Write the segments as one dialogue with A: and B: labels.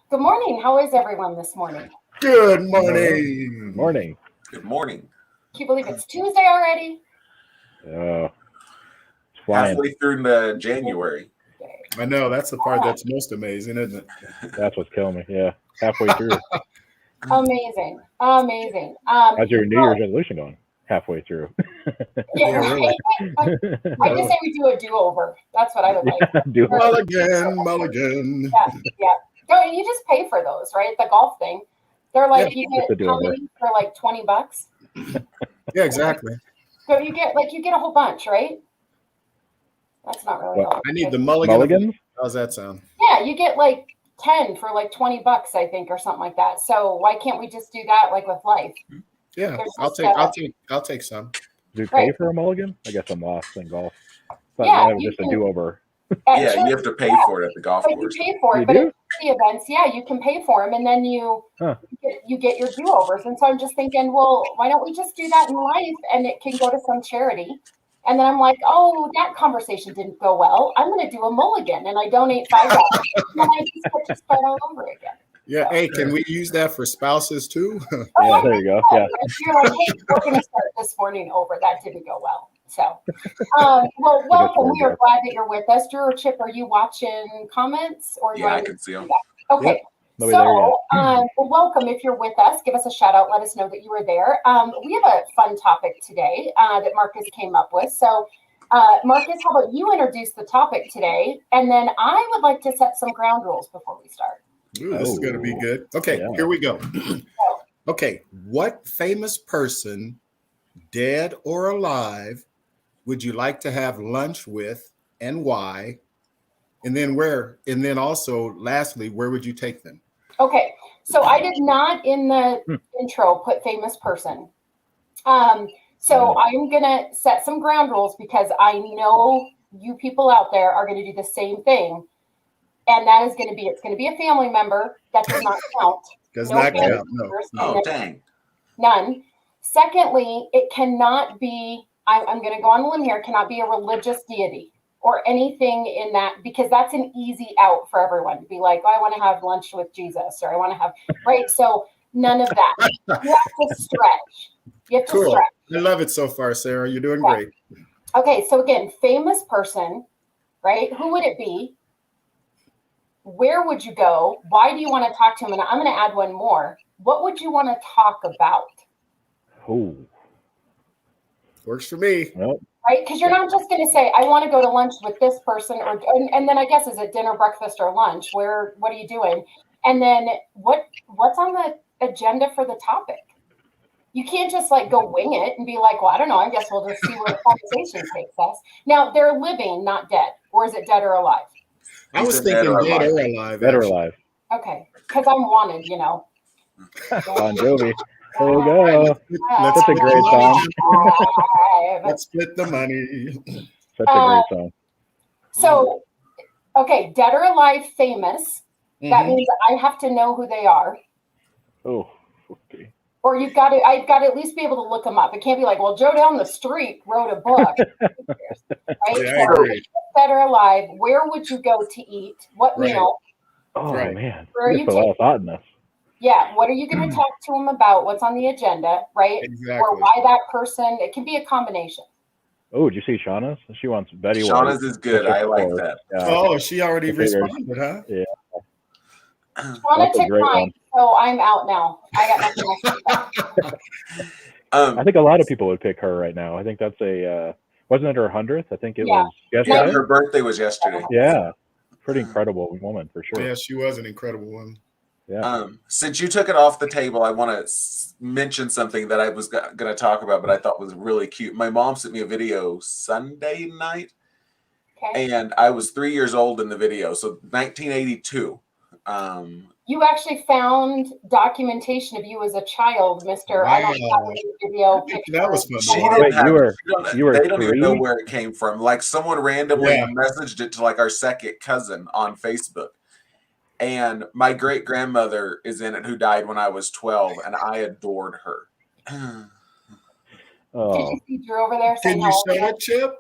A: Good morning. How is everyone this morning?
B: Good morning.
C: Morning.
D: Good morning.
A: Can you believe it's Tuesday already?
C: It's flying.
D: Halfway through the January.
B: I know that's the part that's most amazing, isn't it?
C: That's what's killing me. Yeah, halfway through.
A: Amazing.
C: How's your New Year's resolution going? Halfway through.
A: Yeah,
B: really.
A: I just say we do a do-over. That's what I would like.
C: Do
B: Mulligan.
A: Yeah. Don't you just pay for those, right? The golf thing. They're like you
C: just a
A: get how
C: do-over.
A: many for like $20?
B: Yeah, exactly.
A: So you get a whole bunch, right? That's not really
C: What?
A: all.
B: I need the mulligan.
C: Mulligans?
B: How's that sound?
A: Yeah, you get like 10 for like $20, I think, or something like that. So why can't we just do that like with life?
B: Yeah,
A: There's
B: I'll
A: just,
B: take some.
C: Do you pay
A: Right.
C: for a mulligan? I guess I'm lost in golf. But
A: Yeah,
C: that was
A: you
C: just a
A: can-
C: do-over.
D: Yeah, you have to pay for it at the golf
A: But you
D: course.
A: pay for
C: You
A: it, but
C: do?
A: at the events, yeah, you can pay for them, and then you get your do-overs. And so I'm just thinking, well, why don't we just do that in life, and it can go to some charity? And then I'm like, oh, that conversation didn't go well. I'm going to do a mulligan, and I donate $5, and then I just get to start all over again.
B: Yeah, hey, can we use that for spouses too?
C: Yeah, there you go. Yeah.
A: You're like, hey, we're going to start this morning over. That didn't go well. So, well, welcome. We are glad that you're with us. Drew or Chip, are you watching comments? Or
D: Yeah, I can see them.
A: Okay.
C: Yep. Nobody there
A: So,
C: yet.
A: well, welcome. If you're with us, give us a shout out. Let us know that you were there. We have a fun topic today that Marcus came up with. So, Marcus, how about you introduce the topic today? And then I would like to set some ground rules before we start.
B: Ooh, this is going to be good. Okay,
C: Yeah.
B: Here we go. Okay, what famous person, dead or alive, would you like to have lunch with, and why? And then where? And then also, lastly, where would you take them?
A: Okay, so I did not in the intro put famous person. So I'm gonna set some ground rules because I know you people out there are going to do the same thing, and that is going to be it's going to be a family member. That does not count.
B: Does
A: No
B: not
A: family
B: count. No.
A: members,
D: Oh, dang.
A: none. Secondly, it cannot be. I'm going to go on a limb here. It cannot be a religious deity or anything in that, because that's an easy out for everyone to be like, oh, I want to have lunch with Jesus, or I want to have, right? So none of that. You have to stretch. You have to
B: Cool.
A: stretch.
B: I love it so far, Sarah. You're doing great.
A: Okay, so again, famous person, right? Who would it be? Where would you go? Why do you want to talk to him? And I'm going to add one more. What would you want to talk about?
C: Oh,
B: Works for me.
C: well,
A: Right? Because you're not just going to say, I want to go to lunch with this person, and then I guess, is it dinner, breakfast, or lunch? What are you doing? And then what's on the agenda for the topic? You can't just like go wing it and be like, well, I don't know. I guess we'll just see where the conversation takes us. Now, they're living, not dead. Or is it dead or alive?
B: I was
D: Dead
B: thinking
D: or
B: dead
D: alive.
B: or alive.
C: dead or
B: actually.
C: alive.
A: Okay. Because I'm wanted, you know.
C: Bon Jovi. There you go.
B: Let's
C: That's a
B: split
C: great
B: the money.
C: song.
B: Let's split the money.
C: Such a great song.
A: So, okay, dead or alive, famous. That
B: Mhm.
A: means I have to know who they are.
C: Oh, okay.
A: Or I've got to at least be able to look them up. It can't be like, well, Joe down the street wrote a book. Right?
B: Yeah, I agree.
A: Dead or alive, where would you go to eat? What
B: Right.
A: meal?
C: Oh,
B: Right.
C: man.
A: Where are
C: You
A: you
C: put a lot of thought in this.
A: Yeah, what are you going to talk to them about? What's on the agenda, right?
B: Exactly.
A: Or why that person? It can be a combination.
C: Oh, did you see Shauna's? She wants Betty White.
D: Shauna's is good. I like that.
C: Yeah.
B: Oh, she already
C: I figured.
B: responded, huh?
A: Shauna
C: That's a
A: took
C: great
A: mine,
C: one.
A: so I'm out now. I got nothing else to say.
C: I think a lot of people would pick her right now. I think that's wasn't it her 100th? I think it
A: Yeah.
C: was
D: Yeah,
C: yesterday.
D: her birthday was yesterday.
C: Yeah. Pretty incredible woman for sure.
B: Yeah, she was an incredible one.
C: Yeah.
D: Since you took it off the table, I want to mention something that I was going to talk about, but I thought was really cute. My mom sent me a video Sunday night,
A: Okay.
D: and I was 3 years old in the video, so 1982.
A: You actually found documentation of you as a child, Mr. I don't
B: Wow.
A: have any video picture.
B: That was fun.
D: She
C: Wait,
D: didn't have,
C: you were
D: they don't even know
C: 3?
D: where it came from. Like someone randomly
B: Yeah.
D: messaged it to like our second cousin on Facebook. And my great grandmother is in it, who died when I was 12, and I adored her.
A: Did
C: Oh,
A: you see Drew over there
B: Can
A: saying
B: you
A: how
B: show it, Chip?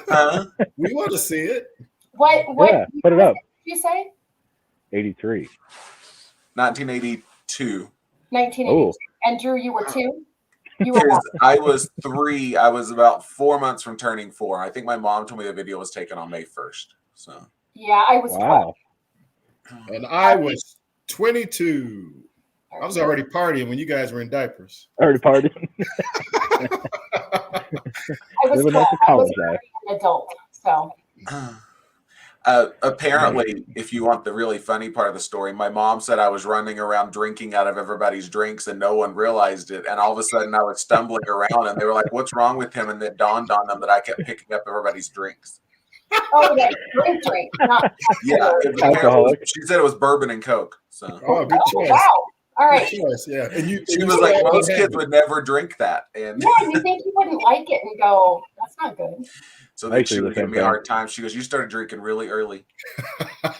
D: Huh?
B: We want to see it.
A: What
C: yeah. Put it up.
A: did you say?
C: 83.
D: 1982.
A: 1982.
C: Oh,
A: And Drew, you were 2? You were
D: Because I was 3. I was about 4 months from turning 4. I think my mom told me the video was taken on May 1st. So
A: Yeah, I was 12.
C: wow.
B: And I was 22. I was already partying when you guys were in diapers.
C: Already partied.
A: I was
C: Living
A: 12.
C: like a
A: I was
C: college life.
A: an adult. So
D: apparently, if you want the really funny part of the story, my mom said I was running around drinking out of everybody's drinks and no one realized it. And all of a sudden I was stumbling around and they were like, "What's wrong with him?" And it dawned on them that I kept picking up everybody's drinks.
A: oh, that drink, not
D: Yeah, it was
C: Alcoholic.
D: she said it was bourbon and Coke. So
B: Oh, good choice.
A: wow. All right.
B: Good choice. Yeah. And
D: she was like, most kids would never drink that. And
A: Yeah, you think you wouldn't like it and go, that's not good.
D: so
C: I
D: then
C: used to
D: she
C: do
D: would
C: the
D: give
C: same
D: me a
C: thing.
D: hard time. She goes, "You started drinking really early."
A: Well,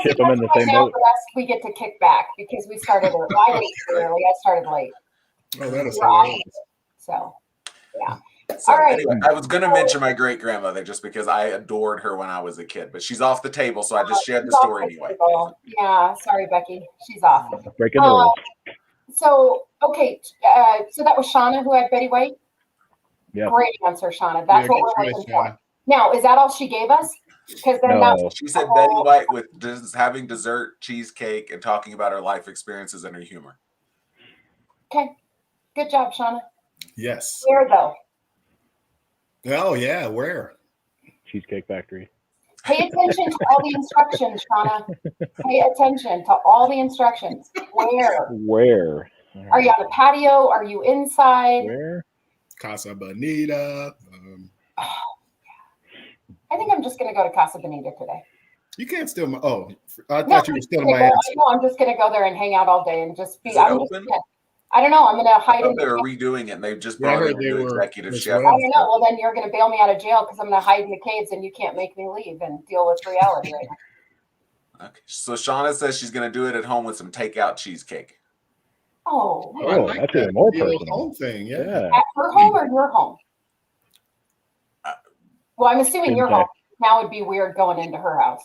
A: see,
C: Ship them in the
A: that's why
C: same
A: now
C: boat.
A: for us, we get to kick back because we started early. I didn't start early. I started late.
B: Oh, that is
A: We're off.
B: hilarious.
A: So, yeah.
D: So
A: All right.
D: anyway, I was going to mention my great grandmother just because I adored her when I was a kid, but she's off the table, so I just shared the
A: She's off
D: story
A: the
D: anyway.
A: table. Yeah, sorry, Becky. She's off.
C: Breaking the rules.
A: So, okay. So that was Shauna who had Betty White?
C: Yeah.
A: Great answer, Shauna. That's what we're looking for. Now, is that all she gave us? Because then
C: No.
D: She said Betty White with having dessert, cheesecake, and talking about her life experiences and her humor.
A: Okay. Good job, Shauna.
B: Yes.
A: Where though?
B: Oh, yeah. Where?
C: Cheesecake Factory.
A: Pay attention to all the instructions, Shauna. Pay attention to all the instructions. Where?
C: Where?
A: Are you on a patio? Are you inside?
C: Where?
B: Casa Bonita.
A: I think I'm just going to go to Casa Bonita today.
B: You can't steal my. Oh, I
A: No,
B: thought you were stealing my answer.
A: I'm just going to go there and hang out all day and just be.
D: Is it open?
A: I don't know. I'm going to
D: I
A: hide in
D: thought they were
A: the.
D: redoing it, and they just
B: Yeah, I
D: brought in
B: heard
D: a
B: they
D: new
B: were
D: executive
B: as
D: chef.
A: I
B: well.
A: don't know. Well, then you're going to bail me out of jail because I'm going to hide in the caves and you can't make me leave and deal with reality right now.
D: Okay, so Shauna says she's going to do it at home with some takeout cheesecake.
A: Oh,
B: I like
C: that's
B: that.
C: even more
B: The old
C: personal.
B: home thing. Yeah.
C: Yeah.
A: at her home or your home? Well, I'm assuming your home. Now would be weird going into her house.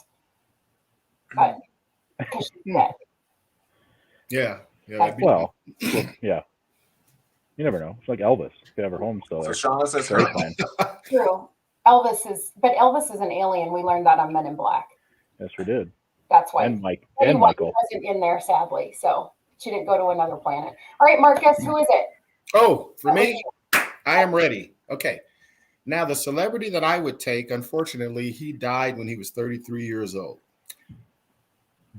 A: But because she's dead.
B: Yeah. Yeah. That'd be
C: Well, yeah. You never know. It's like Elvis. Could have her home still
D: So
C: there.
D: Shauna says her.
C: Great plan.
A: True. Elvis is an alien. We learned that on Men in Black.
C: Yes, we did.
A: That's why.
C: And Mike
A: Betty
C: and
A: White
C: Michael.
A: wasn't in there, sadly. So she didn't go to another planet. All right, Marcus, who is it?
B: Oh, for me, I am ready. Okay. Now, the celebrity that I would take, unfortunately, he died when he was 33 years old.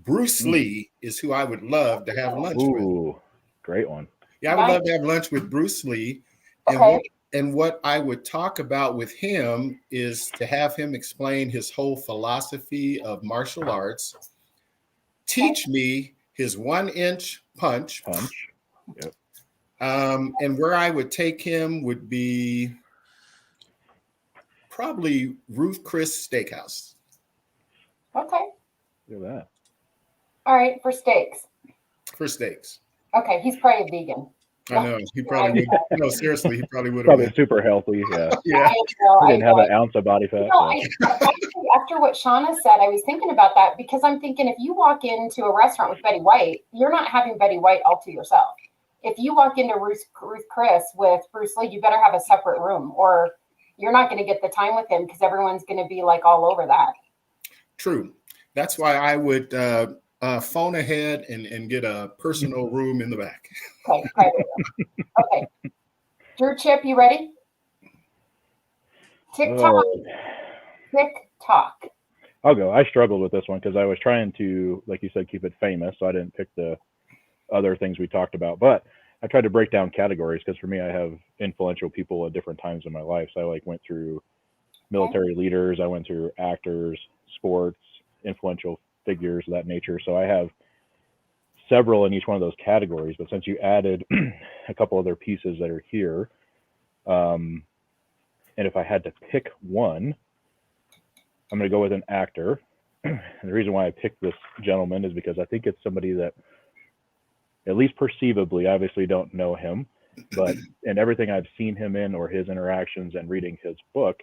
B: Bruce Lee is who I would love to have lunch with.
C: Ooh, great one.
B: Yeah, I would love to have lunch with Bruce Lee. And what I would talk about with him is to have him explain his whole philosophy of martial arts, teach me his 1-inch punch.
C: Yep.
B: And where I would take him would be probably Ruth Chris Steakhouse.
A: Okay.
C: Look at that.
A: All right, for steaks.
B: For steaks.
A: Okay, he's probably a vegan.
B: I know. He probably would. No, seriously, he probably would have
C: Probably
B: been.
C: super healthy. Yeah.
B: Yeah.
C: He didn't have an ounce of body fat.
A: No, actually, after what Shauna said, I was thinking about that because I'm thinking if you walk into a restaurant with Betty White, you're not having Betty White all to yourself. If you walk into Ruth Chris with Bruce Lee, you better have a separate room or you're not going to get the time with him because everyone's going to be like all over that.
B: True. That's why I would phone ahead and get a personal room in the back.
A: Okay, private room. Okay. Drew, Chip, you ready? TikTok. TikTok.
C: I'll go. I struggled with this one because I was trying to, like you said, keep it famous. So I didn't pick the other things we talked about. But I tried to break down categories because for me, I have influential people at different times in my life. So I went through military leaders. I went through actors, sports, influential figures of that nature. So I have several in each one of those categories. But since you added a couple other pieces that are here, and if I had to pick one, I'm going to go with an actor. And the reason why I picked this gentleman is because I think it's somebody that, at least perceivably, I obviously don't know him, but in everything I've seen him in or his interactions and reading his book,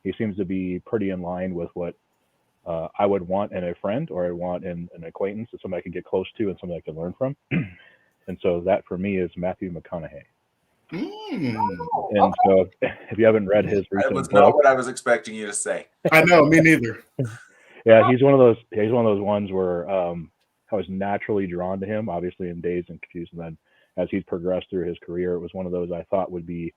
C: he seems to be pretty in line with what I would want in a friend, or I want in an acquaintance, that somebody I can get close to and somebody I can learn from. And so that for me is Matthew McConaughey.
A: Oh,
C: And so if you haven't read his
D: That
C: recent
D: was
C: book,
D: not what I was expecting you to say.
B: I know, me neither.
C: yeah, he's one of those ones where I was naturally drawn to him, obviously in Dazed and Confused, and then as he's progressed through his career, it was one of those I thought would be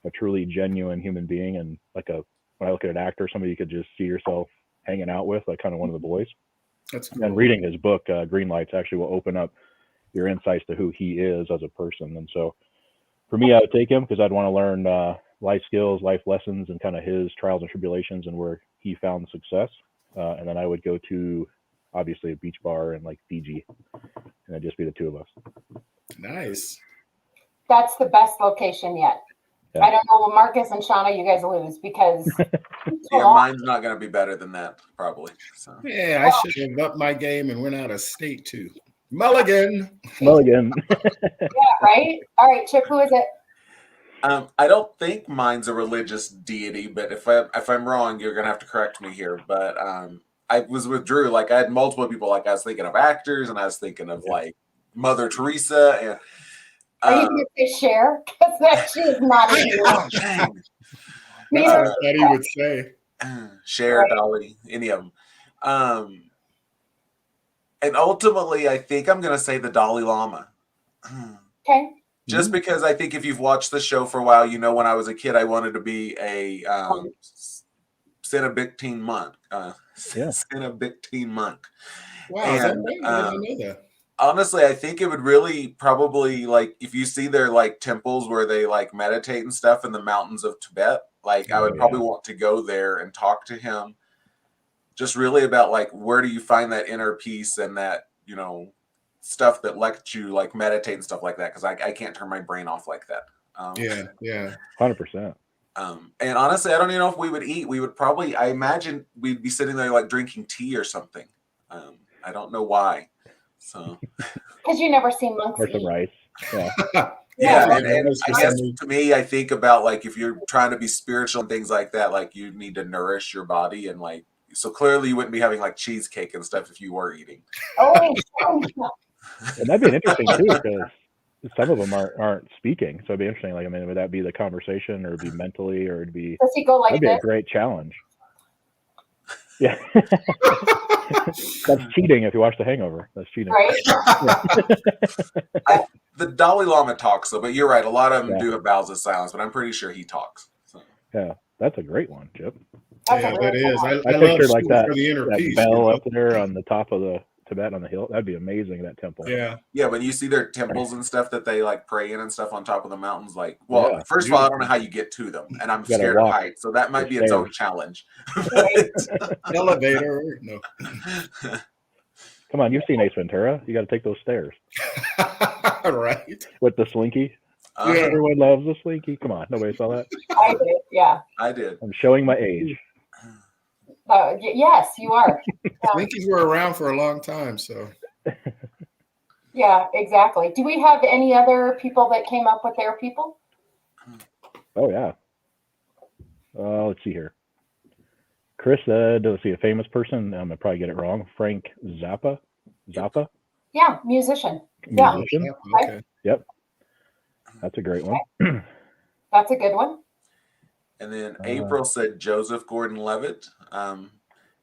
C: a truly genuine human being, and when I look at an actor, somebody you could just see yourself hanging out with, like kind of one of the boys.
B: That's cool.
C: And reading his book, Green Lights, actually will open up your insights to who he is as a person. And so for me, I would take him because I'd want to learn life skills, life lessons, and kind of his trials and tribulations and where he found success. And then I would go to, obviously, a beach bar in like Fiji, and it'd just be the two of us.
B: Nice.
A: that's the best location yet.
C: Yeah.
A: I don't know, Marcus and Shauna, you guys lose because
D: Yeah, mine's not going to be better than that, probably. So.
B: Yeah, I should have upped my game and went out of state too. Mulligan.
C: Mulligan.
A: yeah, right? All right, Chip, who is it?
D: I don't think mine's a religious deity, but if I'm wrong, you're gonna have to correct me here. But I was with Drew. Like I had multiple people. Like I was thinking of actors, and I was thinking of like Mother Teresa. And
A: Are you going to say Cher? Because that she is not a deity.
D: oh, dang.
B: That's what I thought he would say.
D: Cher,
A: Right.
D: Dolly, any of them. And ultimately, I think I'm gonna say the Dalai Lama.
A: Okay.
D: Just because I think if you've watched the show for a while, you know when I was a kid, I wanted to be a Benedictine monk. Benedictine monk.
B: Wow, is that
D: And,
B: right? I didn't know that.
D: Honestly, I think it would really probably, like, if you see their, like, temples where they, like, meditate and stuff in the mountains of Tibet, like, I would probably want to go there and talk to him just really about, like, where do you find that inner peace and that, you know, stuff that lets you like meditate and stuff like that, because I can't turn my brain off like that.
B: Yeah.
C: 100%.
D: And honestly, I don't even know if we would eat. We would probably, I imagine we'd be sitting there like drinking tea or something. I don't know why. So
A: Because you never see monks
C: Or some
A: eat.
C: rice. Yeah.
D: yeah, and
B: that's
D: I
B: just
D: guess
B: me.
D: to me, I think about like if you're trying to be spiritual and things like that, like you need to nourish your body, and like so clearly you wouldn't be having like cheesecake and stuff if you were eating.
A: Oh,
C: And that'd be an interesting too, because some of them aren't speaking. So it'd be interesting. Like, I mean, would that be the conversation, or it'd be mentally, or it'd be
A: does he go like
C: that'd be
A: this?
C: a great challenge. Yeah. That's cheating if you watch The Hangover. That's cheating.
A: Right?
D: The Dalai Lama talks though, but you're right. A lot of them
C: Yeah.
D: do have vows of silence, but I'm pretty sure he talks. So.
C: Yeah, that's a great one, Chip.
A: That's
B: Yeah,
A: a
B: that
A: really
B: is.
A: good one.
B: I
C: I
B: love
C: pictured like
B: school
C: that,
B: for the inner
C: that
B: peace.
C: bell
B: you know?
C: up there on the top of the Tibet on the hill. That'd be amazing, that temple.
B: Yeah.
D: Yeah, when you see their temples and stuff that they like pray in and stuff on top of the mountains, like, well,
C: Yeah.
D: first of all, I don't know how you get to them, and I'm
C: You gotta
D: scared of
C: walk
D: heights, so that might
C: the
D: be its own
C: stairs.
D: challenge.
B: Elevator. No.
C: Come on, you've seen Ace Ventura. You got to take those stairs
B: Right.
C: with the slinky.
D: Uh,
B: Yeah.
C: Everyone loves the slinky. Come on, nobody saw that.
A: I did, yeah.
D: I did.
C: I'm showing my age.
A: Yes, you are.
B: Twinkies were around for a long time, so.
A: Yeah, exactly. Do we have any other people that came up with their people?
C: Oh yeah. Let's see here. Chris said, let's see, a famous person. I'm gonna probably get it wrong. Frank Zappa.
A: Yeah, musician. Yeah.
C: Musician.
B: Okay.
C: Yep. That's a great one.
A: That's a good one.
D: And then April said Joseph Gordon-Levitt.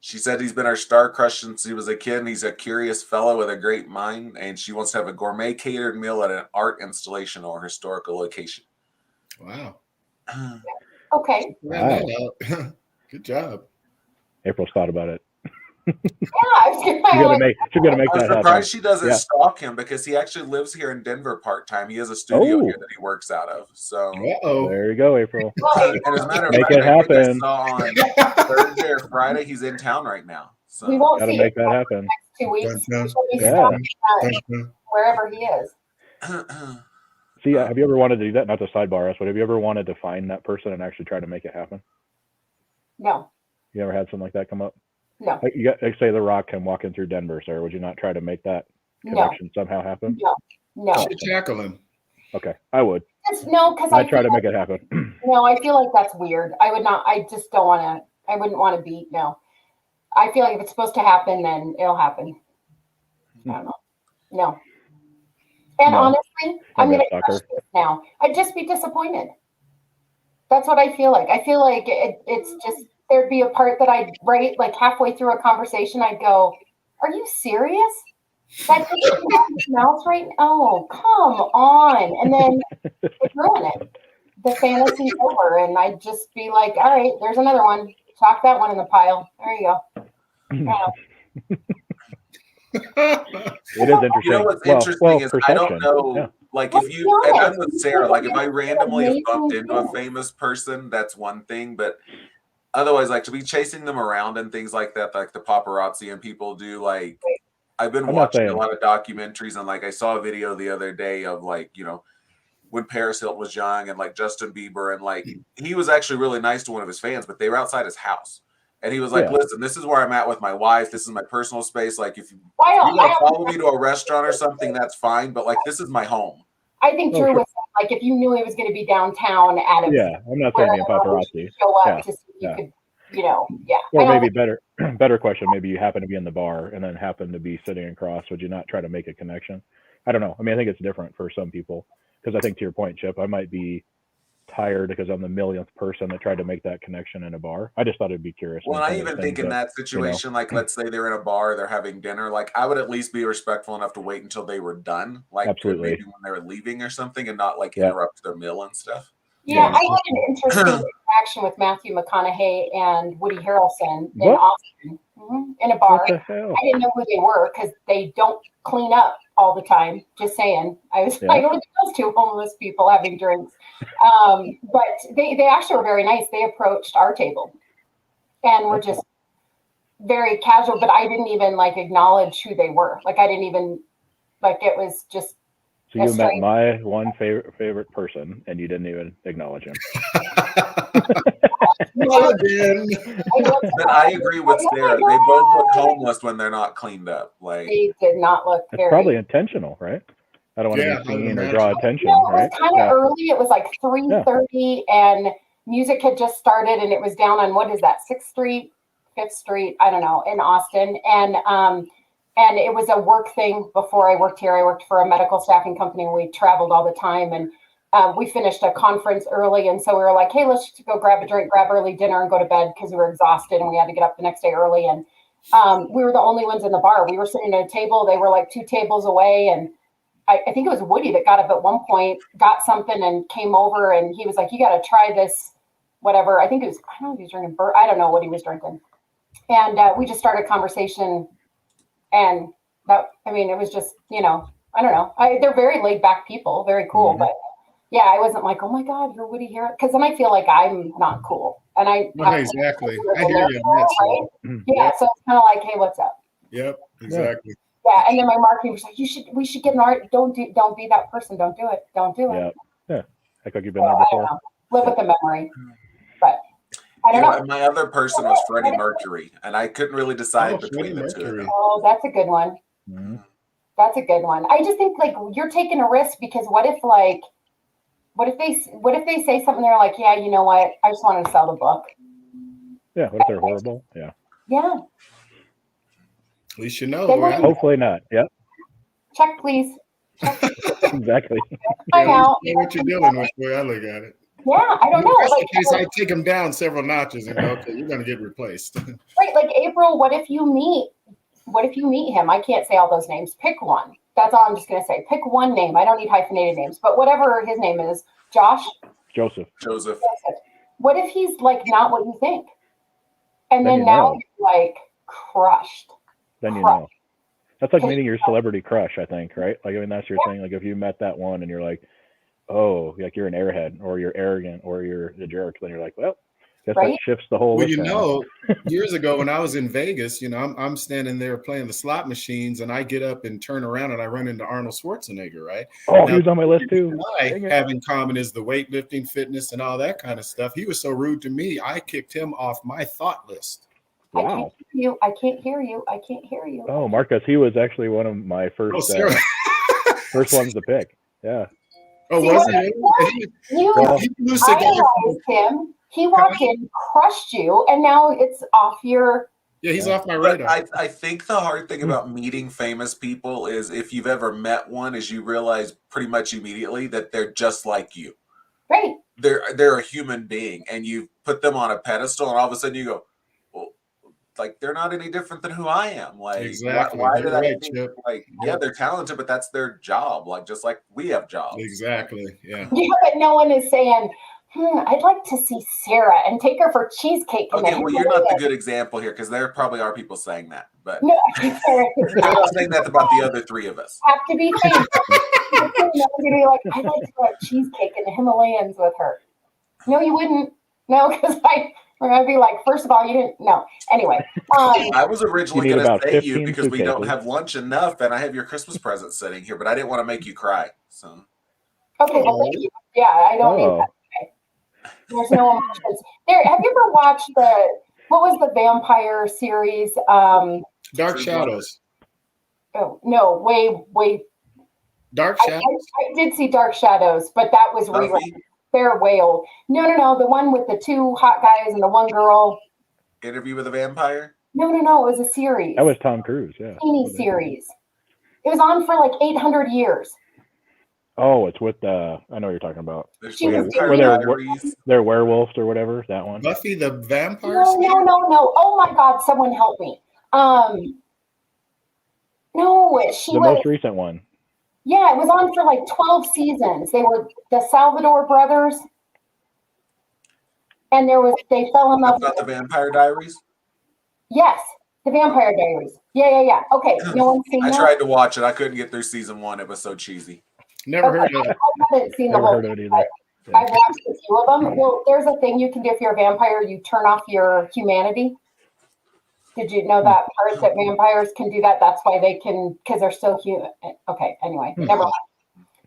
D: She said he's been our star crush since he was a kid, and he's a curious fellow with a great mind, and she wants to have a gourmet catered meal at an art installation or historical location.
B: Wow.
A: Okay.
C: Wow.
B: Good job.
C: April's thought about it.
A: Yeah, I was gonna
C: She's gonna make
D: I was
C: that happen.
D: surprised she doesn't
C: Yeah.
D: stalk him, because he actually lives here in Denver part-time. He has a studio here that he works out of. So,
B: Uh-oh.
C: There you go, April.
D: and as a matter of
C: Make
D: fact,
C: it
D: I think I
C: happen.
D: saw on Thursday or Friday he's in town right now. So
A: we won't
C: Gotta
A: see
C: make
A: it
C: that
A: for
C: happen.
A: the next 2 weeks.
B: Dun, dun,
A: She'll be
C: Yeah.
A: stuck wherever he is.
C: See, have you ever wanted to do that? Not to sidebar us, but have you ever wanted to find that person and actually try to make it happen?
A: No,
C: You ever had something like that come up?
A: no,
C: Like, you got, like, say, The Rock come walking through Denver, sir. Would you not try to make that
A: no,
C: connection somehow happen?
A: no.
B: Should tackle him.
C: Okay, I would.
A: No, because
C: I'd try to make it happen.
A: No, I feel like that's weird. I would not. I just don't want to. I wouldn't want to beat. No. I feel like if it's supposed to happen, then it'll happen. I don't know. No. And
C: No.
A: honestly, I'm going to crush this now. I'd just be disappointed. That's what I feel like. I feel like it's just, there'd be a part that I'd write like halfway through a conversation, I'd go, are you serious? That just came out of his mouth right now? Oh, come on. And then it'd ruin it. The fantasy's over, and I'd just be like, all right, there's another one. Chalk that one in the pile. There you go.
C: It is interesting.
D: You know what's interesting is
C: perception.
D: I don't know,
C: Yeah.
D: like if you, and I'm with Sarah, like if I randomly have bumped into a famous person, that's one thing, but otherwise, like to be chasing them around and things like that, like the paparazzi and people do, like I've been watching a lot of documentaries, and like I saw a video the other day of like, you know, when Paris Hilton was young and like Justin Bieber, and like he was actually really nice to one of his fans, but they were outside his house. And he was like, listen, this is where I'm at with my wife. This is my personal space. Like, if you want to follow me to a restaurant or something, that's fine. But, like, this is my home.
A: I think Drew was saying, like, if you knew he was going to be downtown at a...
C: Yeah, I'm not saying being paparazzi.
A: Show up to see if you could, you know,
C: Or maybe better question, maybe you happen to be in the bar and then happen to be sitting across. Would you not try to make a connection? I don't know. I mean, I think it's different for some people. Because I think to your point, Chip, I might be tired because I'm the millionth person that tried to make that connection in a bar. I just thought it'd be curious.
D: Well, I even think in that situation, like let's say they're in a bar, they're having dinner, like I would at least be respectful enough to wait until they were done, like maybe when they were leaving or something, and not like interrupt their meal and stuff.
A: Yeah, I had an interesting interaction with Matthew McConaughey and Woody Harrelson in Austin in a bar. I didn't know who they were because they don't clean up all the time. Just saying. I was like, oh, those two homeless people having drinks. But they actually were very nice. They approached our table and were just very casual, but I didn't even like acknowledge who they were. Like I didn't even like it was just.
C: So you met my one favorite person, and you didn't even acknowledge him.
D: But I agree with Sarah. They both look homeless when they're not cleaned up. Like
A: they did not look very.
C: It's probably intentional, right? I don't want to be seen or draw attention.
A: No, it was kind of early. It was like 3:30, and music had just started, and it was down on what is that, 6th Street, 5th Street? I don't know, in Austin, and it was a work thing before I worked here. I worked for a medical staffing company. We traveled all the time, and we finished a conference early. And so we were like, hey, let's just go grab a drink, grab early dinner, and go to bed because we were exhausted and we had to get up the next day early. And we were the only ones in the bar. We were sitting at a table. They were like 2 tables away. And I think it was Woody that got up at one point, got something and came over. And he was like, you got to try this, whatever. I think it was, I don't know if he was drinking, I don't know what he was drinking. And we just started a conversation. And that, I mean, it was just, you know, I don't know. They're very laid back people, very cool. But yeah, I wasn't like, oh my God, you're Woody here. Because then I feel like I'm not cool. And
B: exactly. I hear you.
A: Right? Yeah. So it's kind of like, hey, what's up?
B: Yep, exactly.
A: Yeah. And then my marketing was like, we should get an art. Don't be that person. Don't do it. Don't do it.
C: Yeah. Act like you've been there before.
A: Live with the memory. But I don't know.
D: My other person was Freddie Mercury, and I couldn't really decide between the two.
A: Oh, that's a good one.
C: Mm-hmm.
A: That's a good one. I just think like you're taking a risk because what if they say something, they're like, yeah, you know what? I just want to sell the book.
C: Yeah. What if they're horrible? Yeah.
A: Yeah.
B: At least you know.
C: Hopefully not. Yeah.
A: Check, please. Check.
C: Exactly.
A: Find out.
B: You know what you're dealing with, the way I look at it.
A: Yeah, I don't know.
B: That's the case, I take them down several notches and go, okay, you're going to get replaced.
A: Right, like April. What if you meet him? I can't say all those names. Pick one. That's all I'm just going to say. Pick one name. I don't need hyphenated names, but whatever his name is,
C: Joseph.
A: What if he's like not what you think? And then now you're like crushed.
C: Then you know. That's like meeting your celebrity crush, I think, right? Like, I mean, that's your thing. Like, if you met that one and you're like, oh, like you're an airhead or you're arrogant or you're a jerk, then you're like, well, guess that shifts the whole.
B: Well, you know, years ago when I was in Vegas, you know, I'm standing there playing the slot machines and I get up and turn around and I run into Arnold Schwarzenegger, right?
C: Oh, now, he was on my list too.
B: I have in common is the weightlifting, fitness, and all that kind of stuff. He was so rude to me, I kicked him off my thought list.
C: Wow.
A: I can't hear you.
C: Oh, Marcus, he was actually one of my first first ones to pick. Yeah.
B: Oh, was it?
A: You idolized him. He walked in, crushed you, and now it's off your
B: Yeah, he's
C: Yeah.
B: off my
D: But
B: radar.
D: I think the hard thing about meeting famous people is if you've ever met one, is you realize pretty much immediately that they're just like you.
A: Right.
D: They're a human being, and you put them on a pedestal, and all of a sudden you go, well, like they're not any different than who I am. Like,
B: Exactly.
D: why
B: You're
D: did I
B: right,
D: think
B: Chip.
D: like, yeah, they're talented, but that's their job. Like, just like we have jobs.
B: Exactly. Yeah.
A: Yeah, but no one is saying, I'd like to see Sarah and take her for cheesecake.
D: Okay, well, you're not the good example here because there probably are people saying that, but
A: No,
D: they're not saying that about the other three of us.
A: have to be famous. I'm gonna be like, I'd like to go have cheesecake in the Himalayas with her. No, you wouldn't. No, because we're gonna be like, first of all, you didn't. No. Anyway,
D: I was originally
C: You need
D: going to
C: about
D: say you
C: 15
D: because we don't
C: suitcases.
D: have lunch enough, and I have your Christmas present sitting here, but I didn't want to make you cry. So
A: okay, well, thank you. Yeah, I don't need that. Okay. There's no emotions. There. Have you ever watched what was the vampire series?
B: Dark Shadows.
A: Oh no, way.
B: Dark
A: I
B: Shadows.
A: did see Dark Shadows, but that was
D: Buffy?
A: rerun. They're way old. No, the one with the two hot guys and the one girl.
D: Interview with a Vampire?
A: No, it was a series.
C: That was Tom Cruise, yeah.
A: Teeny series. It was on for like 800 years.
C: Oh, it's with I know what you're talking about.
D: There's
A: She was
D: Vampire
A: dating-
D: Diaries.
C: They're werewolves or whatever, that one.
B: Buffy the Vampire
A: No. Oh my God, someone help me. No, she
C: The
A: was.
C: most recent one.
A: Yeah, it was on for like 12 seasons. They were the Salvador brothers. And they fell in love
D: That's not
A: with.
D: the Vampire Diaries?
A: Yes, the Vampire Diaries. Yeah. Okay, no one's seen
D: I
A: that?
D: tried to watch it. I couldn't get through season 1. It was so cheesy.
B: Never
A: Okay,
B: heard of it.
A: I haven't seen the
C: Never
A: whole
C: heard of it
A: thing,
C: either.
A: but I've watched a few of them. Well, there's a thing you can do if you're a vampire. You turn off your humanity. Did you know that part that vampires can do that? That's why they can, because they're still human. Okay, anyway, never mind.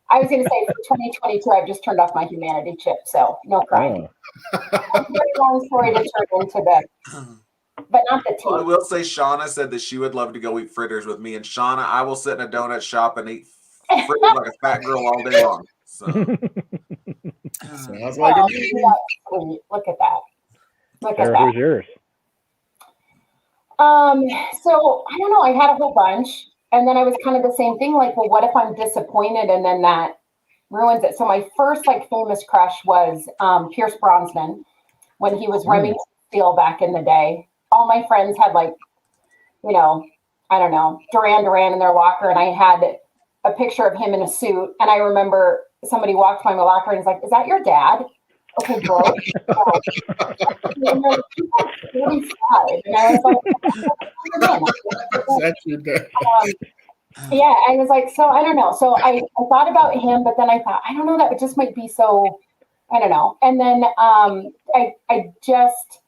A: I was going to say for 2022, I've just turned off my humanity chip, so no crying.
C: Oh.
A: Very long story to turn into the, but not the
D: Well, I
A: tea.
D: will say Shauna said that she would love to go eat fritters with me. And Shauna, I will sit in a donut shop and eat fritters like a fat girl all day long. So.
B: Sounds like a meeting.
A: Sweet. Look at that. Look at
C: Sarah,
A: that.
C: who's yours?
A: So I don't know. I had a whole bunch, and then I was kind of the same thing. Like, well, what if I'm disappointed, and then that ruins it? So my first like famous crush was Pierce Brosnan when he was Remington Steele back in the day. All my friends had like, I don't know, Duran in their locker, and I had a picture of him in a suit. And I remember somebody walked by my locker and was like, "Is that your dad?" Okay, bro. And they're like, "He's like 45." And I was like,
B: That's your dad.
A: yeah, I was like, so I don't know. So I thought about him, but then I thought, I don't know, that it just might be so, I don't know. And then I just,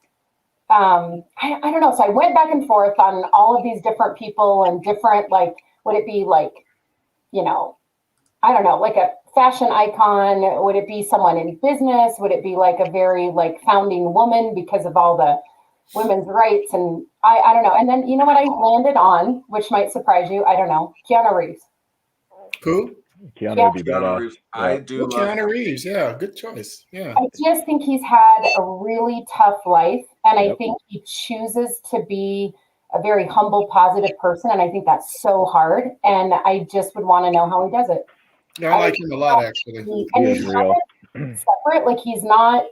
A: I don't know. So I went back and forth on all of these different people and different, like, would it be like, I don't know, like a fashion icon? Would it be someone in business? Would it be like a very like founding woman because of all the women's rights? And I don't know. And then, you know what I landed on, which might surprise you? I don't know. Keanu Reeves.
B: Who?
C: Keanu would be
D: Keanu
C: badass.
D: Reeves. I do love
B: Keanu
D: him.
B: Reeves. Yeah, good choice. Yeah.
A: I just think he's had a really tough life. And I
C: Yep.
A: think he chooses to be a very humble, positive person. And I think that's so hard. And I just would want to know how he does it.
B: Yeah, I like him a lot, actually.
A: And
C: He
A: he's
C: is real.
A: separate. Like he's not,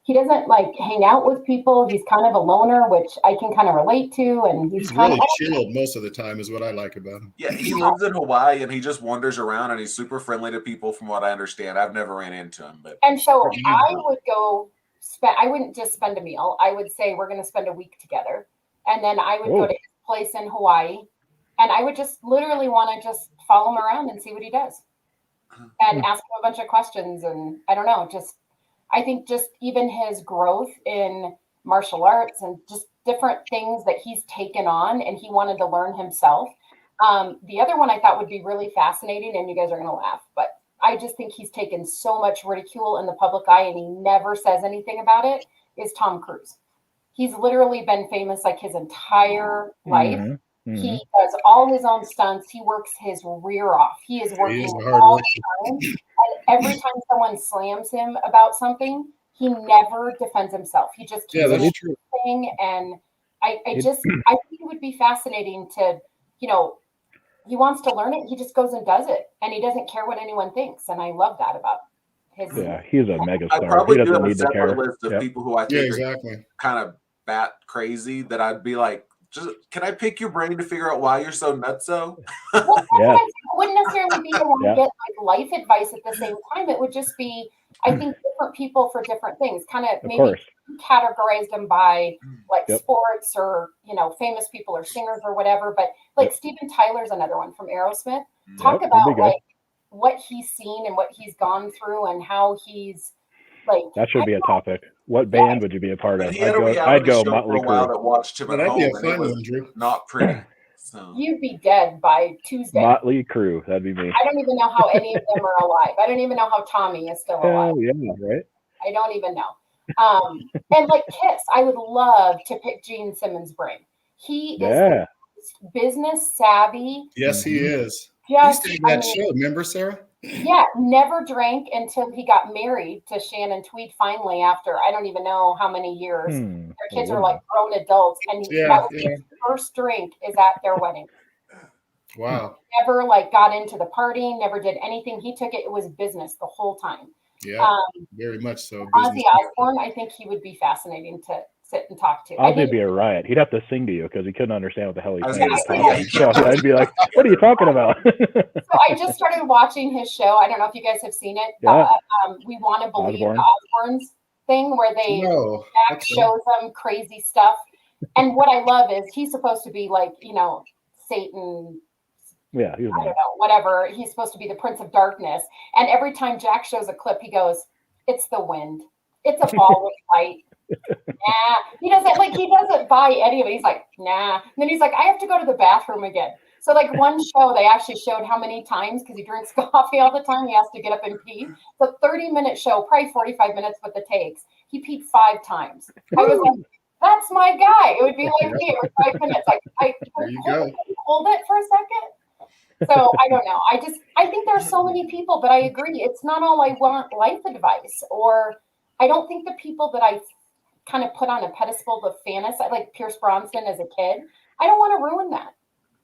A: he doesn't like hang out with people. He's kind of a loner, which I can kind of relate to. And
B: He's
A: kind
B: really
A: of,
B: chilled most of the time, is what I like about him.
D: Yeah, he lives in Hawaii and he just wanders around and he's super friendly to people from what I understand. I've never ran into him, but
A: and so I would go I wouldn't just spend a meal. I would say we're going to spend a week together. And then I would go to his place in Hawaii and I would just literally want to just follow him around and see what he does and ask him a bunch of questions. And I don't know, I think just even his growth in martial arts and just different things that he's taken on and he wanted to learn himself. The other one I thought would be really fascinating, and you guys are going to laugh, but I just think he's taken so much ridicule in the public eye and he never says anything about it, is Tom Cruise. He's literally been famous like his entire life. He does all his own stunts. He works his rear off. He is working all the time. And every time someone slams him about something, he never defends himself. He just keeps
B: that's true.
A: thing. And I think it would be fascinating to, you know, he wants to learn it. He just goes and does it, and he doesn't care what anyone thinks. And I love that about his.
C: Yeah, he's a mega
D: I
C: star.
D: probably
C: He
D: do
C: doesn't
D: have a
C: need to care.
D: separate list of people who I
B: Yeah,
D: think are
B: exactly.
D: kind of bat crazy that I'd be like, just can I pick your brain to figure out why you're so nutso?
A: Well,
C: Yeah.
A: it wouldn't necessarily be to want to
C: Yeah.
A: get like life advice at the same time. It would just be, I think, different people for different things. Kind of maybe
C: course.
A: categorize them by like
C: Yep.
A: sports or, you know, famous people or singers or whatever. But like Steven Tyler's another one from Aerosmith. Talk
C: Yep, that'd be
A: about
C: good.
A: like what he's seen and what he's gone through and how he's like.
C: That should be a topic. What band would you be a part of?
D: He had a
C: I'd
D: reality
C: go
D: show
C: Motley
D: for a while
C: Crue.
D: that watched him
B: Well,
D: at
B: that'd be
D: home,
B: a
D: and it
B: fun
D: was
B: one, Drew.
D: not pretty. So
A: You'd be dead by Tuesday.
C: Motley Crue. That'd be me.
A: I don't even know how any of them are alive. I don't even know how Tommy is still alive.
C: Hell yeah, right?
A: I don't even know. And like Kiss, I would love to pick Gene Simmons' brain. He is the most business savvy.
B: Yes, he is.
A: Just,
B: He stayed in that show, remember, Sarah?
A: Yeah, never drank until he got married to Shannon Tweed finally after I don't even know how many years. Their kids are like grown adults. And that was his first drink is at their wedding.
B: Wow.
A: Never like got into the partying, never did anything. He took it. It was business the whole time.
B: Yeah, very much so.
A: Ozzy Osbourne, I think he would be fascinating to sit and talk to.
C: Ozzy would be a riot. He'd have to sing to you because he couldn't understand what the hell he's saying.
D: Yeah.
C: So I'd be like, what are you talking about?
A: So I just started watching his show. I don't know if you guys have seen it.
C: Yeah.
A: We Want to Believe
C: Osbourne.
A: the Osbournes thing where they Jack shows them crazy stuff. And what I love is he's supposed to be like, you know, Satan.
C: Yeah,
A: I don't know, whatever. He's supposed to be the Prince of Darkness. And every time Jack shows a clip, he goes, "It's the wind. It's a ball with light." Nah. He doesn't buy any of it. He's like, nah. And then he's like, I have to go to the bathroom again. So like one show, they actually showed how many times, because he drinks coffee all the time, he has to get up and pee. The 30-minute show, probably 45 minutes with the takes, he peed 5 times. I was like, that's my guy. It would be like me every 5 minutes. Like, hold it for a second. So I don't know. I think there are so many people, but I agree. It's not all I want life advice, or I don't think the people that I kind of put on a pedestal of fantasy, like Pierce Brosnan as a kid, I don't want to ruin that.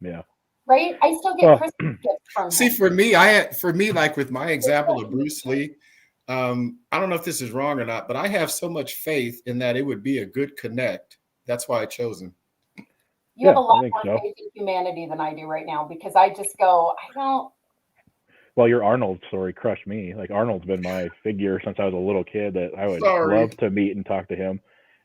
C: Yeah.
A: Right? I still get Christmas gifts from him.
B: See, for me, like with my example of Bruce Lee, I don't know if this is wrong or not, but I have so much faith in that it would be a good connect. That's why I chose him.
A: You have a lot more faith in humanity than I do right now, because I just go, I don't.
C: Well, your Arnold story crushed me. Like, Arnold's been my figure since I was a little kid that I would love to meet and talk to him.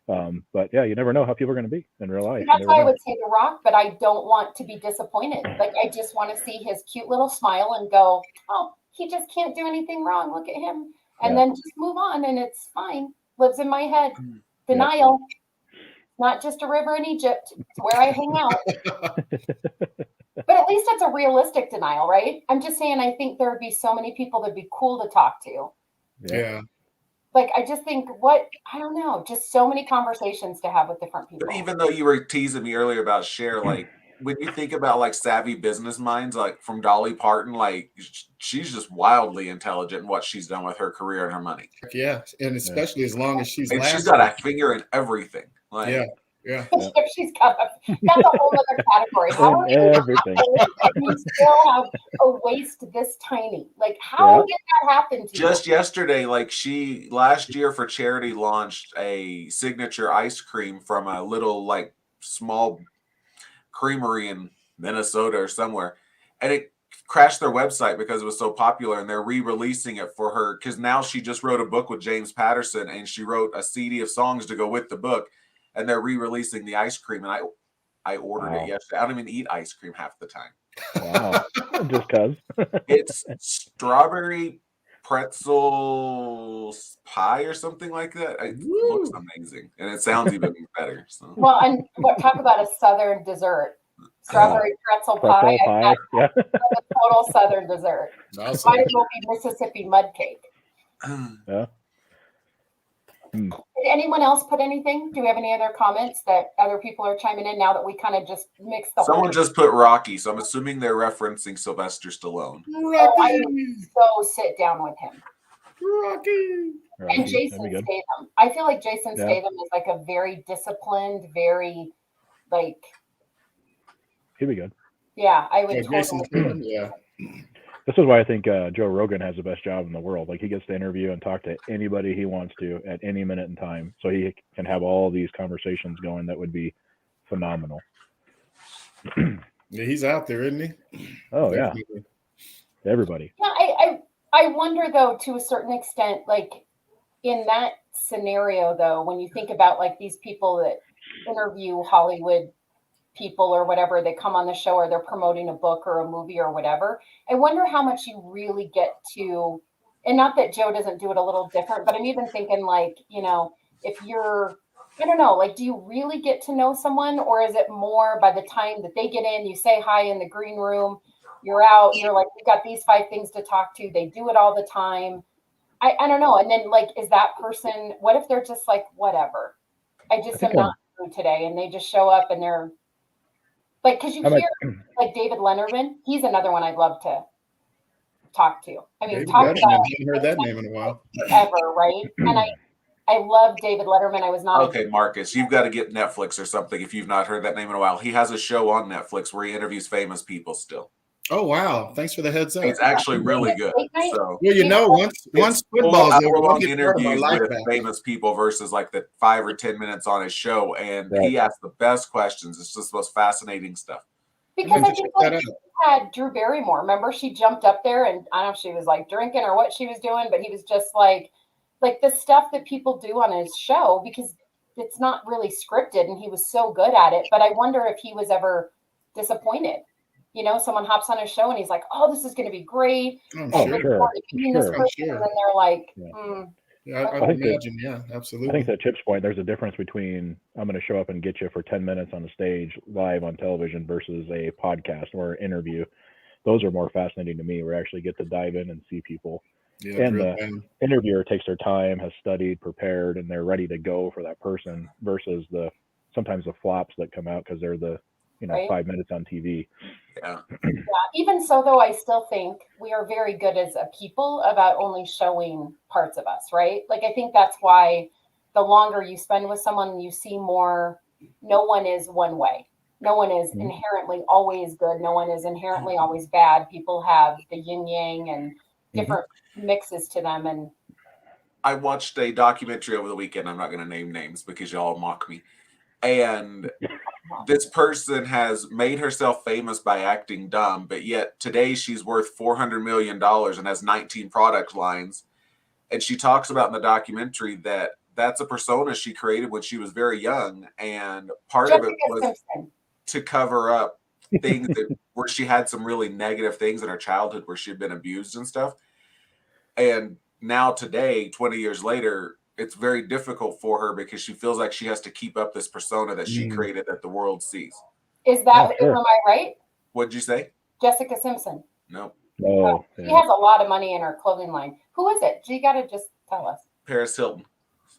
C: But yeah, you never know how people are going to be in real life.
A: That's why I would say The Rock, but I don't want to be disappointed. Like, I just want to see his cute little smile and go, oh, he just can't do anything wrong. Look at him. And then just move on, and it's fine. Lives in my head. Denial. Not just a river in Egypt. It's where I hang out. But at least it's a realistic denial, right? I'm just saying, I think there would be so many people that'd be cool to talk to.
B: Yeah.
A: Like, I just think I don't know, just so many conversations to have with different people.
D: But even though you were teasing me earlier about Cher, like, when you think about like savvy business minds, like from Dolly Parton, like she's just wildly intelligent in what she's done with her career and her money.
B: Yeah. And especially as long as she's
D: she's got a finger in everything. Like,
A: She's got that's a whole other category. How
C: everything.
A: You still have a waist this tiny. Like, how did that happen to you?
D: Just yesterday, like, she last year for charity launched a signature ice cream from a little like small creamery in Minnesota or somewhere, and it crashed their website because it was so popular, and they're re-releasing it for her because now she just wrote a book with James Patterson, and she wrote a CD of songs to go with the book. And they're re-releasing the ice cream, and I ordered it yesterday. I don't even eat ice cream half the time.
C: Wow, just cause.
D: It's strawberry pretzel pie or something like that. It looks amazing, and it sounds even better. So.
A: Well, and talk about a Southern dessert. Strawberry pretzel pie.
C: Yeah.
A: A total Southern dessert.
B: Awesome.
A: Might as well be Mississippi mud cake.
C: Yeah.
A: Did anyone else put anything? Do we have any other comments that other people are chiming in now that we kind of just mixed the
D: Someone just put Rocky, so I'm assuming they're referencing Sylvester Stallone.
A: Oh, I would so sit down with him.
B: Rocky.
A: And Jason Statham. I feel like Jason Statham is like a very disciplined, very Like,
C: He'd be good.
A: yeah, I would
B: Yeah, Jason
A: totally.
B: Tatum, yeah.
C: This is why I think Joe Rogan has the best job in the world. Like, he gets to interview and talk to anybody he wants to at any minute in time. So he can have all these conversations going that would be phenomenal.
B: Yeah, he's out there, isn't he?
C: Oh,
B: Definitely.
C: yeah. Everybody.
A: Yeah, I wonder though, to a certain extent, like in that scenario though, when you think about like these people that interview Hollywood people or whatever, they come on the show or they're promoting a book or a movie or whatever. I wonder how much you really get to, and not that Joe doesn't do it a little different, but I'm even thinking like, you know, if you're, I don't know, like, do you really get to know someone, or is it more by the time that they get in, you say hi in the green room, you're out, you're like, we've got these 5 things to talk to. They do it all the time. I don't know. And then like, is that person, what if they're just like, whatever, I just am not through today, and they just show up and they're like, because you hear like David Letterman, he's another one I'd love to talk to. I mean,
B: David
A: talk
B: Letterman,
A: about
B: haven't heard that name in a while.
A: forever, right? And I love David Letterman. I was not
D: Okay, Marcus, you've got to get Netflix or something if you've not heard that name in a while. He has a show on Netflix where he interviews famous people still.
B: Oh wow! Thanks for the heads up.
D: It's actually really good. So,
B: well, you know, once football's over,
D: long
B: get part of my
D: interviews
B: life
D: with
B: back.
D: famous people versus like the 5 or 10 minutes on his show, and he asks the best questions. It's just the most fascinating stuff.
A: Because I think like she had Drew Barrymore. Remember, she jumped up there, and I don't know if she was like drinking or what she was doing, but he was just like the stuff that people do on his show, because it's not really scripted, and he was so good at it. But I wonder if he was ever disappointed. You know, someone hops on his show and he's like, "Oh, this is going to be great."
B: I'm
A: And
B: sure.
A: this person, and then they're like,
B: Yeah, I imagine. Yeah, absolutely.
C: I think to Chip's point, there's a difference between I'm going to show up and get you for 10 minutes on the stage live on television versus a podcast or an interview. Those are more fascinating to me, where I actually get to dive in and see people.
B: Yeah,
C: and the interviewer takes their time, has studied, prepared, and they're ready to go for that person, versus sometimes the flops that come out because they're 5 minutes on TV.
D: Yeah.
A: Even so, though, I still think we are very good as a people about only showing parts of us, right? Like, I think that's why the longer you spend with someone, you see more. No one is one way. No one is inherently always good. No one is inherently always bad. People have the yin yang and different mixes to them. And
D: I watched a documentary over the weekend. I'm not going to name names because y'all mock me. And this person has made herself famous by acting dumb, but yet today she's worth $400 million and has 19 product lines. And she talks about in the documentary that that's a persona she created when she was very young. And part of it was to cover up things where she had some really negative things in her childhood where she had been abused and stuff. And now today, 20 years later, it's very difficult for her because she feels like she has to keep up this persona that she created that the world sees.
A: Is that, am I right?
D: What'd you say?
A: Jessica Simpson.
D: No.
C: Oh,
A: she has a lot of money in her clothing line. Who is it? You got to just tell us.
D: Paris Hilton.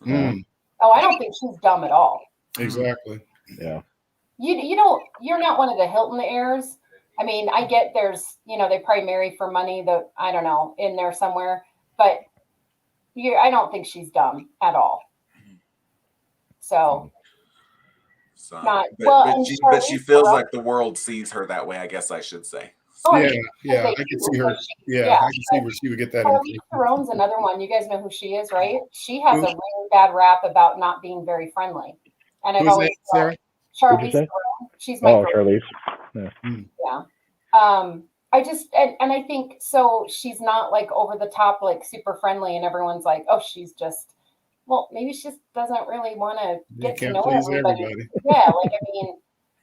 A: Oh, I don't think she's dumb at all.
B: Exactly.
C: Yeah.
A: You're not one of the Hilton heirs. I mean, I get there's, they probably marry for money, I don't know, in there somewhere, but I don't think she's dumb at all. So
D: but she feels like the world sees her that way, I guess I should say.
B: Oh, yeah, I can see her. I can see where she would get that.
A: Charlize Theron's another one. You guys know who she is, right? She has a really bad rap about not being very friendly. And I've always thought Charlize Theron. She's my
C: Charlize.
A: Yeah. I just and I think so. She's not like over the top, like super friendly, and everyone's like, oh, she's just. Well, maybe she just doesn't really want to get to know everybody. Yeah, like I mean,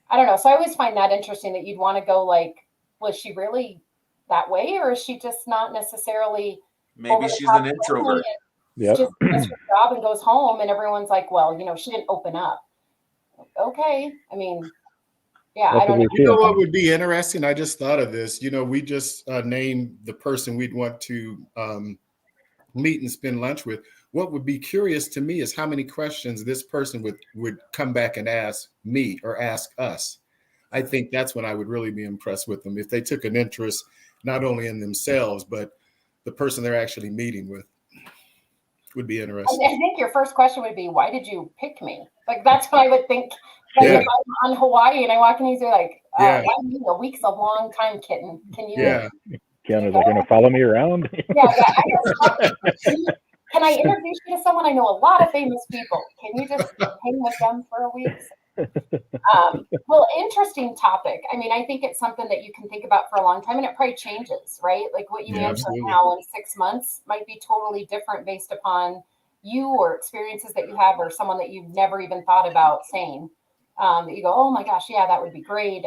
A: I don't know. So I always find that interesting that you'd want to go like, was she really that way, or is she just not necessarily?
D: Maybe she's an introvert.
A: Just does her job and goes home, and everyone's like, well, she didn't open up. Okay, I mean, yeah, I don't know.
B: You know what would be interesting? I just thought of this. We just named the person we'd want to meet and spend lunch with. What would be curious to me is how many questions this person would come back and ask me or ask us. I think that's when I would really be impressed with them, if they took an interest not only in themselves, but the person they're actually meeting with. would be interesting.
A: I think your first question would be, why did you pick me? Like, that's what I would think. Like,
B: Yeah.
A: if I'm on Hawaii and I walk in, he's like,
B: Yeah.
A: why do you think a week's a long time, kitten? Can you?
B: Yeah.
C: Keanu's like, "You're gonna follow me around?"
A: Yeah. Can I introduce you to someone? I know a lot of famous people. Can you just hang with them for a week? Well, interesting topic. I mean, I think it's something that you can think about for a long time, and it probably changes, right? Like what you
B: Yeah,
A: answer
B: absolutely.
A: now in 6 months might be totally different based upon you or experiences that you have, or someone that you've never even thought about saying. That you go, oh my gosh, yeah, that would be great,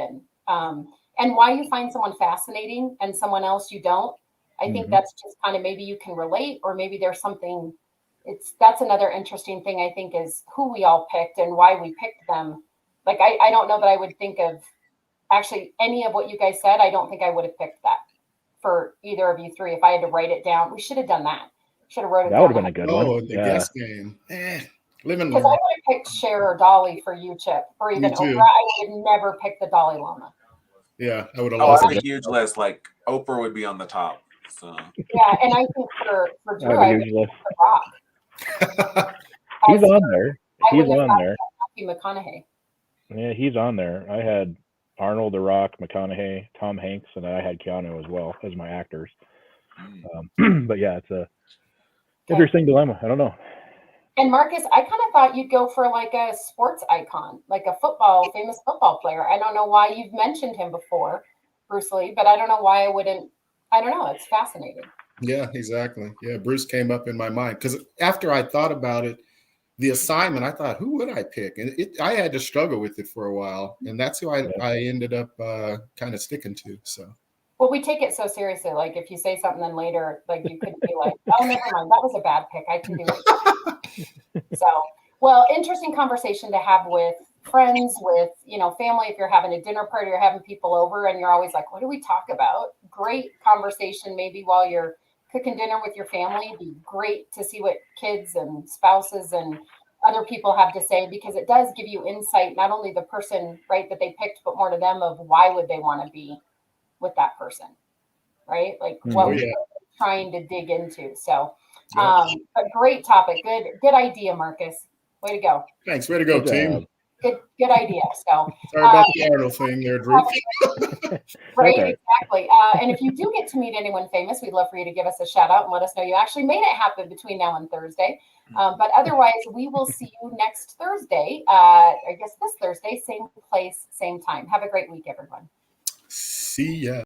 A: and why you find someone fascinating and someone else you don't. I think that's just kind of maybe you can relate, or maybe there's something. That's another interesting thing I think is who we all picked and why we picked them. Like, I don't know that I would think of actually any of what you guys said. I don't think I would have picked that for either of you three. If I had to write it down, we should have done that. Should have wrote it
C: That
A: down.
C: would have been a good one.
B: Oh, the
C: Yeah.
B: guess game. Live and
A: Because I
B: learn.
A: would have picked Cher or Dolly for you, Chip, or even
B: Me too.
A: Oprah. I would never pick the Dalai Lama.
B: Yeah, I would have
D: Oh, I
B: lost
D: have a
B: it.
D: huge list. Like Oprah would be on the top. So
A: Yeah, and I think for
C: I
A: Drew,
C: have
A: I
C: a
A: would
C: huge list.
A: pick The Rock.
C: He's
A: As
C: on
A: her,
C: there.
A: I
C: He's
A: wouldn't have
C: on
A: thought
C: there.
A: Matthew McConaughey.
C: Yeah, he's on there. I had Arnold, The Rock, McConaughey, Tom Hanks, and then I had Keanu as well as my actors. But yeah, it's a interesting dilemma. I don't know.
A: And Marcus, I kind of thought you'd go for like a sports icon, like a famous football player. I don't know why you've mentioned him before, Bruce Lee, but I don't know why I wouldn't. I don't know. It's fascinating.
B: Yeah, exactly. Yeah, Bruce came up in my mind because after I thought about it, the assignment, I thought, who would I pick? And I had to struggle with it for a while, and that's who I ended up kind of sticking to. So.
A: Well, we take it so seriously. Like if you say something, then later, like you could be like, "Oh, never mind, that was a bad pick. I can do it." So, well, interesting conversation to have with friends, with family. If you're having a dinner party or having people over, and you're always like, "What do we talk about?" Great conversation, maybe while you're cooking dinner with your family. It'd be great to see what kids and spouses and other people have to say, because it does give you insight, not only the person, right, that they picked, but more to them of why would they want to be with that person, right? Like what we're trying to dig into. So, a great topic. Good idea, Marcus. Way to go.
B: Thanks. Way to go, team.
A: Good idea. So
B: sorry about the Arnold thing there, Drew.
A: Right, exactly. And if you do get to meet anyone famous, we'd love for you to give us a shout out and let us know you actually made it happen between now and Thursday. But otherwise, we will see you next Thursday. I guess this Thursday, same place, same time. Have a great week, everyone.
B: See ya.